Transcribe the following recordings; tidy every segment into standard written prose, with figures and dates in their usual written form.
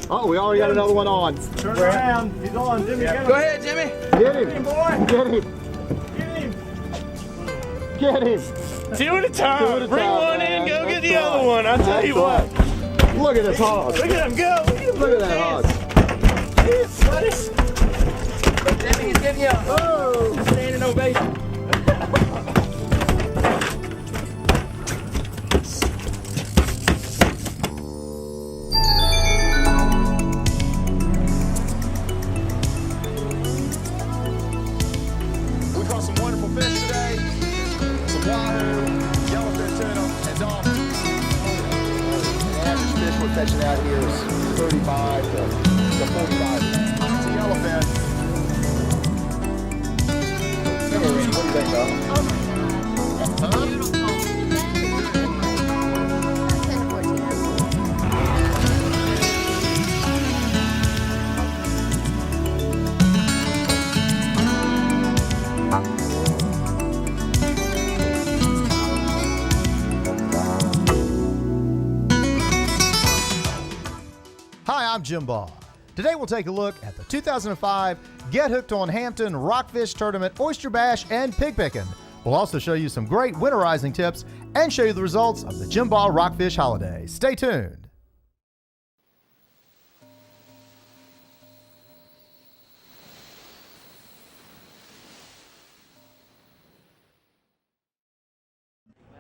Oh, we already got another one on. Turn around. He's on. Jimmy, get him. Go ahead, Jimmy. Get him. Get him, boy. Get him. Get him. Get him. Two at a time. Two at a Bring time, one man. in, go get That's the other right. one. I'll tell you what. Look at this hog. Look at him go. Look at that hog. Jimmy, he's giving you a standing ovation. We caught some wonderful fish today. Some wahoo, yellowfin tuna, and dolphin. The average fish we're catching out here is 35 to 45. It's a yellowfin. Hey, Randy, what do you think, though? Hi, I'm Jim Baugh. Today we'll take a look at the 2005 Get Hooked on Hampton Rockfish Tournament Oyster Bash and Pig Picking. We'll also show you some great winterizing tips and show you the results of the Jim Baugh Rockfish Holiday. Stay tuned.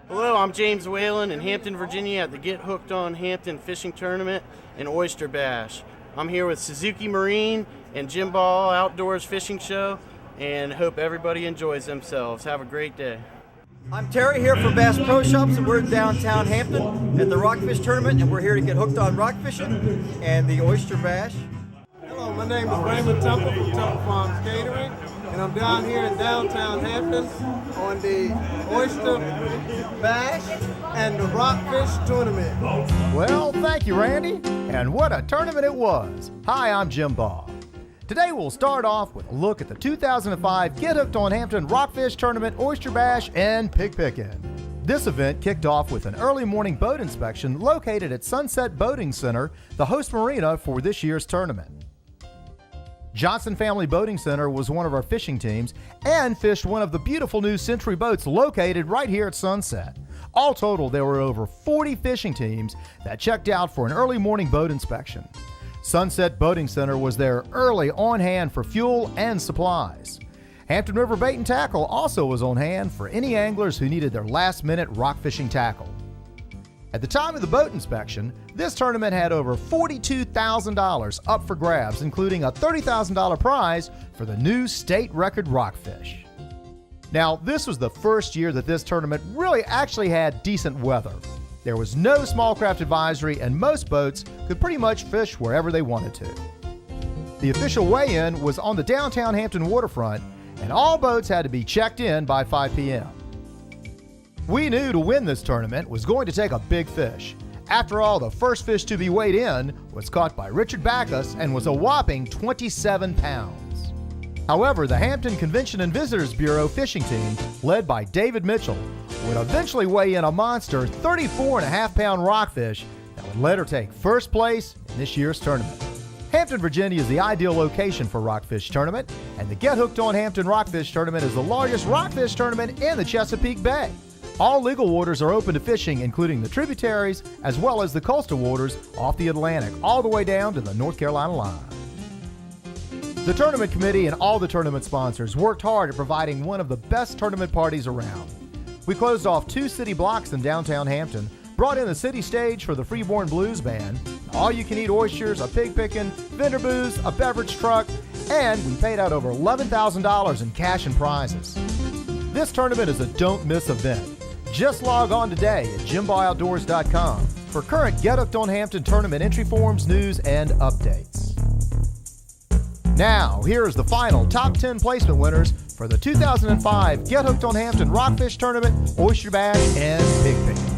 Hello, I'm James Whalen in Hampton, Virginia at the Get Hooked on Hampton Fishing Tournament and Oyster Bash. I'm here with Suzuki Marine and Jim Baugh Outdoors Fishing Show and hope everybody enjoys themselves. Have a great day. I'm Terry here from Bass Pro Shops, and we're in downtown Hampton at the Rockfish Tournament, and we're here to get hooked on rock fishing and the Oyster Bash. Hello, my name is Raymond Temple from Temple Farms Catering, and I'm down here in downtown Hampton on the Oyster Bash and the Rockfish Tournament. Well, thank you, Randy. And what a tournament it was. Hi, I'm Jim Baugh. Today we'll start off with a look at the 2005 Get Hooked on Hampton Rockfish Tournament Oyster Bash and Pig Picking. This event kicked off with an early morning boat inspection located at Sunset Boating Center, the host marina for this year's tournament. Johnson Family Boating Center was one of our fishing teams and fished one of the beautiful new Century boats located right here at Sunset. All total, there were over 40 fishing teams that checked out for an early morning boat inspection. Sunset Boating Center was there early on hand for fuel and supplies. Hampton River Bait and Tackle also was on hand for any anglers who needed their last-minute rock fishing tackle. At the time of the boat inspection, this tournament had over $42,000 up for grabs, including a $30,000 prize for the new state record rockfish. Now, this was the first year that this tournament really actually had decent weather. There was no small craft advisory, and most boats could pretty much fish wherever they wanted to. The official weigh-in was on the downtown Hampton waterfront, and all boats had to be checked in by 5 p.m. We knew to win this tournament was going to take a big fish. After all, the first fish to be weighed in was caught by Richard Backus and was a whopping 27 pounds. However, the Hampton Convention and Visitors Bureau fishing team, led by David Mitchell, would eventually weigh in a monster 34.5-pound rockfish that would later take first place in this year's tournament. Hampton, Virginia is the ideal location for Rockfish Tournament, and the Get Hooked on Hampton Rockfish Tournament is the largest rockfish tournament in the Chesapeake Bay. All legal waters are open to fishing, including the tributaries as well as the coastal waters off the Atlantic, all the way down to the North Carolina line. The tournament committee and all the tournament sponsors worked hard at providing one of the best tournament parties around. We closed off 2 city blocks in downtown Hampton, brought in the city stage for the Freeborn Blues Band, all-you-can-eat oysters, a pig picking, vendor booths, a beverage truck, and we paid out over $11,000 in cash and prizes. This tournament is a don't-miss event. Just log on today at JimBaughOutdoors.com for current Get Hooked on Hampton tournament entry forms, news, and updates. Now, here is the final top 10 placement winners for the 2005 Get Hooked on Hampton Rockfish Tournament, Oyster Bash, and Pig Picking.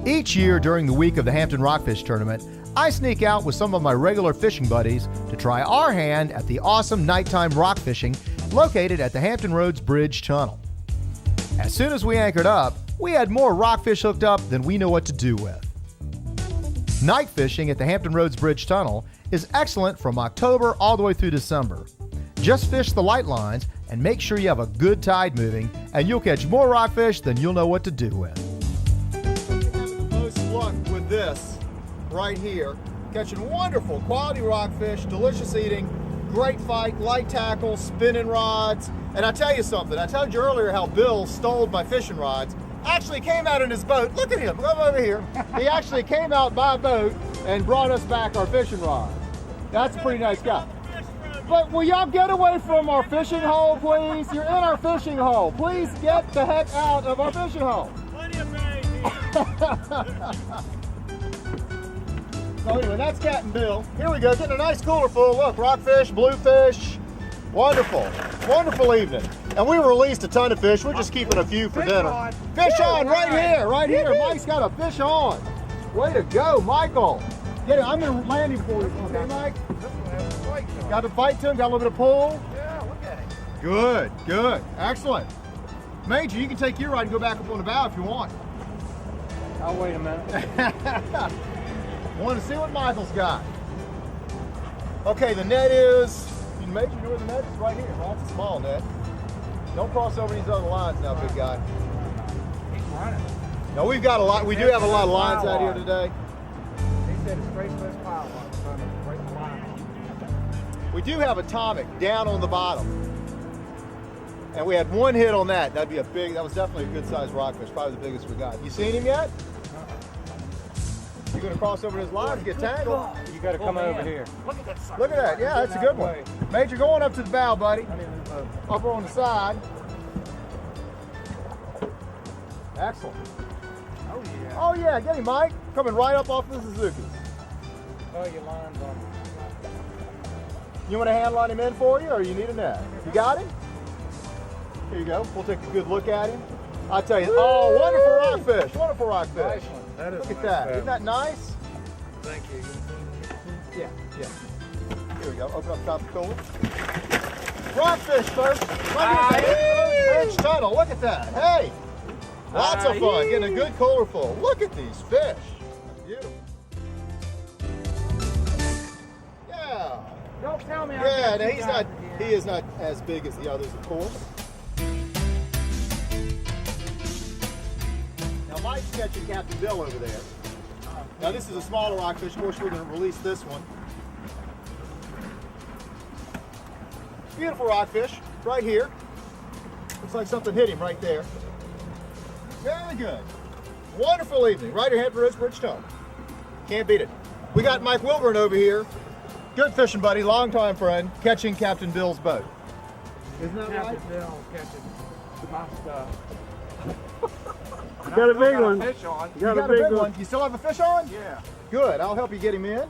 Each year during the week of the Hampton Rockfish Tournament, I sneak out with some of my regular fishing buddies to try our hand at the awesome nighttime rock fishing located at the Hampton Roads Bridge Tunnel. As soon as we anchored up, we had more rockfish hooked up than we know what to do with. Night fishing at the Hampton Roads Bridge Tunnel is excellent from October all the way through December. Just fish the light lines and make sure you have a good tide moving, and you'll catch more rockfish than you'll know what to do with. Having the most luck with this right here, catching wonderful quality rockfish, delicious eating, great fight, light tackle, spinning rods. And I tell you something, I told you earlier how Bill stole my fishing rods. Actually came out in his boat. Look at him, come over here. He actually came out by boat and brought us back our fishing rods. That's a pretty nice guy. But will y'all get away from our fishing hole, please? You're in our fishing hole. Please get the heck out of our fishing hole. So anyway, that's Captain Bill. Here we go, getting a nice cooler full. Look, rockfish, bluefish. Wonderful, wonderful evening. And we released a ton of fish. We're just keeping a few for dinner. Fish on right here, right here. Mike's got a fish on. Way to go, Michael. Get it. I'm going to land him for you. Okay, Mike? Got to fight to him, got a little bit of pull. Yeah, look at it. Good, good, excellent. Major, you can take your ride and go back up on the bow if you want. I'll wait a minute. Want to see what Michael's got. Okay, the net is, Major, you know where the net is? Right here, right? It's a small net. Don't cross over these other lines now, big guy. He's running. No, we've got a lot, we do have a lot of lines out here today. He said it's straight to this pile line, trying to break the line. We do have atomic down on the bottom. And we had one hit on that. That'd be a big, that was definitely a good sized rockfish, probably the biggest we got. You seen him yet? You gonna cross over his lines, get tangled? You gotta come over here. Look at that sucker. Look at that, yeah, that's a good one. Major, go on up to the bow, buddy. Up on the side. Excellent. Oh yeah. Oh yeah, get him, Mike. Coming right up off the Suzuki. Oh, your line's on. You want to hand line him in for you, or you need a net? You got him? Here you go. We'll take a good look at him. I'll tell you. Oh, wonderful rockfish. Wonderful rockfish. Nice one. That is Look at nice, that. man. Isn't that nice? Thank you. Yeah, yeah. Here we go. Open up top of the cooler. Rockfish, folks. Right here at the Bridge Tunnel. Look at that. Hey. Lots of fun. Getting a good cooler full. Look at these fish. Beautiful. Yeah. Don't tell me. Yeah, no, he is not as big as the others, of course. Now Mike's catching Captain Bill over there. Now this is a smaller rockfish. Of course, we're going to release this one. Beautiful rockfish, right here. Looks like something hit him right there. Very good. Wonderful evening, right here at Hampton Roads Bridge Tunnel. Can't beat it. We got Mike Wilburn over here. Good fishing buddy, longtime friend, catching Captain Bill's boat. Isn't that right? Captain Bill catching my stuff. Got a big one. Fish on. You got a big one. You still have a fish on? Yeah. Good, I'll help you get him in.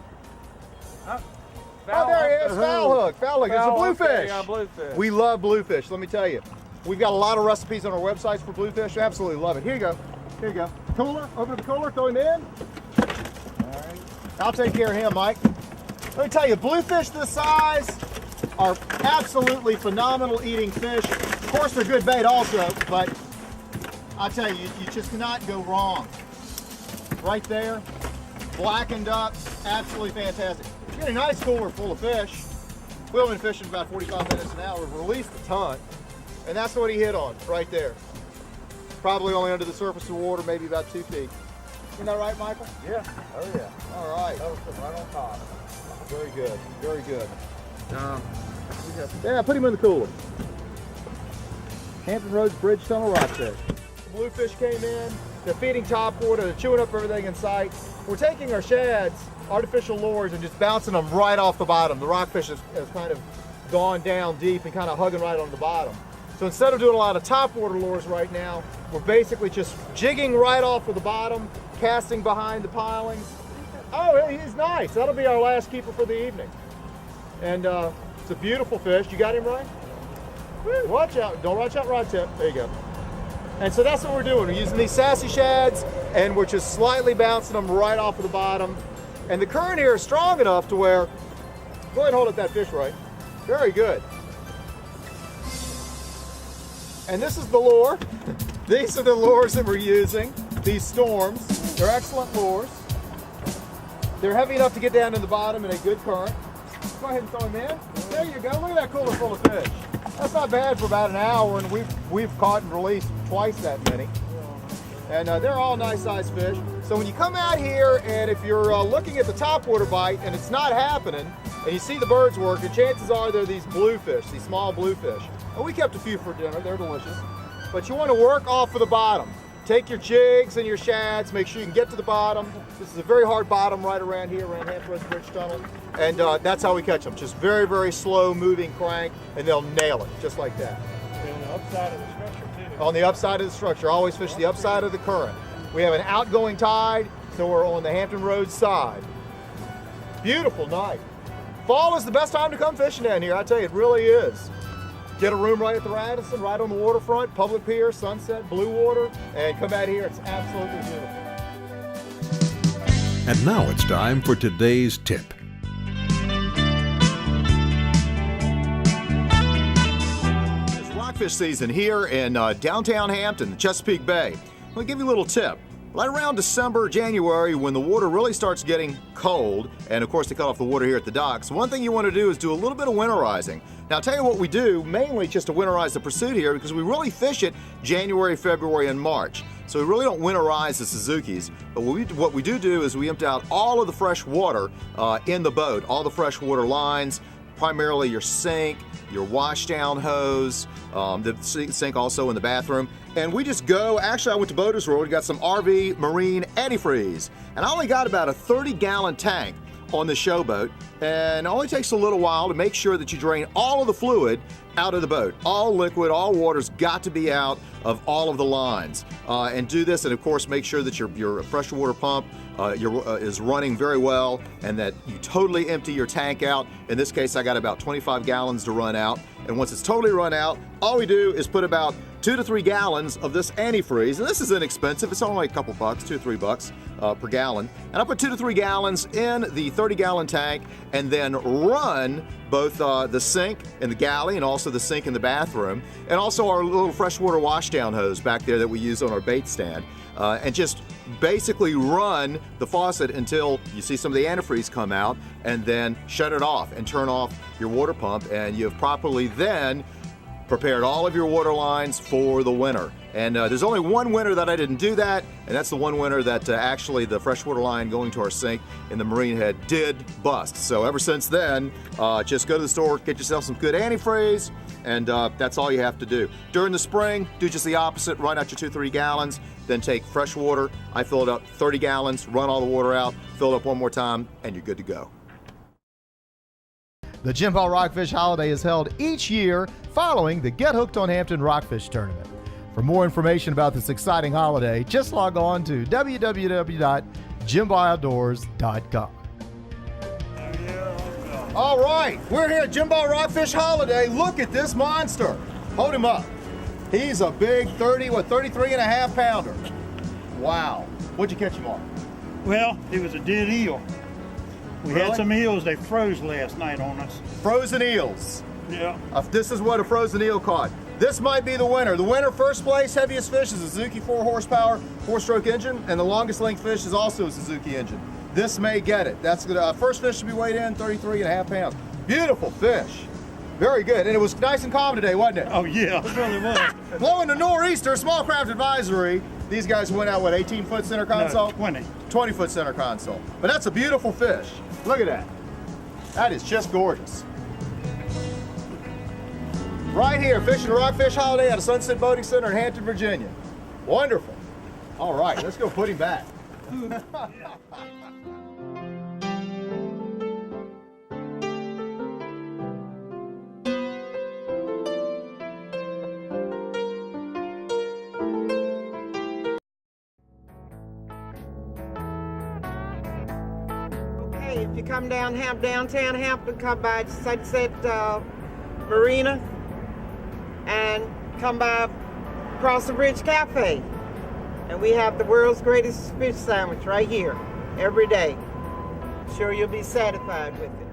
Foul There he is, hook. foul hook. Foul hook, it's a Foul hook, bluefish. yeah, bluefish. We love bluefish, let me tell you. We've got a lot of recipes on our websites for bluefish. Absolutely love it. Here you go. Here you go. Cooler, open up the cooler, throw him in. All right. I'll take care of him, Mike. Let me tell you, bluefish this size are absolutely phenomenal eating fish. Of course, they're good bait also, but I'll tell you, you just cannot go wrong. Right there, blackened up, absolutely fantastic. Get a nice cooler full of fish. We've been fishing about 45 minutes an hour. We've released a ton, and that's what he hit on right there. Probably only under the surface of the water, maybe about 2 feet. Isn't that right, Michael? Yeah. Oh yeah. All right. That was right on top. Very good. Very good. Yeah, put him in the cooler. Hampton Roads Bridge Tunnel rockfish. Bluefish came in. They're feeding topwater. They're chewing up everything in sight. We're taking our shads, artificial lures, and just bouncing them right off the bottom. The rockfish has kind of gone down deep and kind of hugging right on the bottom. So instead of doing a lot of topwater lures right now, we're basically just jigging right off of the bottom, casting behind the pilings. Oh, he's nice. That'll be our last keeper for the evening. And it's a beautiful fish. You got him right? Watch out. Don't watch out rod tip. There you go. And so that's what we're doing. We're using these sassy shads, and we're just slightly bouncing them right off of the bottom. And the current here is strong enough to where, go ahead and hold up that fish right. Very good. And this is the lure. These are the lures that we're using, these storms. They're excellent lures. They're heavy enough to get down to the bottom in a good current. Go ahead and throw them in. There you go. Look at that cooler full of fish. That's not bad for about an hour, and we've caught and released twice that many. And they're all nice sized fish. So when you come out here, and if you're looking at the topwater bite and it's not happening, and you see the birds working, chances are they're these bluefish, these small bluefish. And we kept a few for dinner. They're delicious. But you want to work off of the bottom. Take your jigs and your shads, make sure you can get to the bottom. This is a very hard bottom right around here, around Hampton Rockfish Bridge Tunnel. And that's how we catch them. Just very, very slow moving crank, and they'll nail it, just like that. On the upside of the structure, too. On the upside of the structure, always fish the upside of the current. We have an outgoing tide, so we're on the Hampton Road side. Beautiful night. Fall is the best time to come fishing down here, I tell you, it really is. Get a room right at the Radisson, right on the waterfront, public pier, sunset, blue water, and come out here. It's absolutely beautiful. And now it's time for today's tip. It's rockfish season here in downtown Hampton, the Chesapeake Bay. I'll give you a little tip. Right around December, January, when the water really starts getting cold, and of course they cut off the water here at the docks, one thing you want to do is do a little bit of winterizing. Now I'll tell you what we do, mainly just to winterize the pursuit here, because we really fish it January, February, and March. So we really don't winterize the Suzukis, but what we do is we empty out all of the fresh water in the boat, all the fresh water lines, primarily your sink, your washdown hose, the sink also in the bathroom. And we just go, actually I went to Boaters World, we got some RV Marine antifreeze. And I only got about a 30-gallon tank on the showboat, and it only takes a little while to make sure that you drain all of the fluid out of the boat. All liquid, all water's got to be out of all of the lines. And do this, and of course make sure that your freshwater pump is running very well, and that you totally empty your tank out. In this case, I got about 25 gallons to run out. And once it's totally run out, all we do is put about 2 to 3 gallons of this antifreeze, and this is inexpensive. It's only a couple bucks, $2 or $3 per gallon. And I put 2 to 3 gallons in the 30-gallon tank, and then run both the sink in the galley and also the sink in the bathroom, and also our little freshwater washdown hose back there that we use on our bait stand, and just basically run the faucet until you see some of the antifreeze come out, and then shut it off and turn off your water pump, and you've properly then prepared all of your water lines for the winter. And there's only one winter that I didn't do that, and that's the one winter that actually the freshwater line going to our sink in the Marine Head did bust. So ever since then, just go to the store, get yourself some good antifreeze, and that's all you have to do. During the spring, do just the opposite, run out your 2 to 3 gallons, then take fresh water. I fill it up 30 gallons, run all the water out, fill it up one more time, and you're good to go. The Jim Baugh Rockfish Holiday is held each year following the Get Hooked on Hampton Rockfish Tournament. For more information about this exciting holiday, just log on to www.jimbaugoutdoors.com. All right, we're here at Jim Baugh Rockfish Holiday. Look at this monster. Hold him up. He's a big 33 and a half pounder. Wow. What'd you catch him on? Well, it was a dead eel. We Really? had some eels, they froze last night on us. Frozen eels. Yeah. This is what a frozen eel caught. This might be the winner. The winner, first place, heaviest fish is a Suzuki 4 horsepower, 4-stroke engine, and the longest length fish is also a Suzuki engine. This may get it. That's good. First fish to be weighed in, 33 and a half pounds. Beautiful fish. Very good. And it was nice and calm today, wasn't it? Oh yeah, it really was. Blowing the nor'easter, small craft advisory. These guys went out, what, 18-foot center console? No, 20. 20-foot center console. But that's a beautiful fish. Look at that. That is just gorgeous. Right here, fishing the Rockfish Holiday at a Sunset Boating Center in Hampton, Virginia. Wonderful. All right, let's go put him back. If you come downtown Hampton, come by Sunset Marina, and come by Cross the Bridge Cafe. And we have the world's greatest fish sandwich right here, every day. Sure you'll be satisfied with it.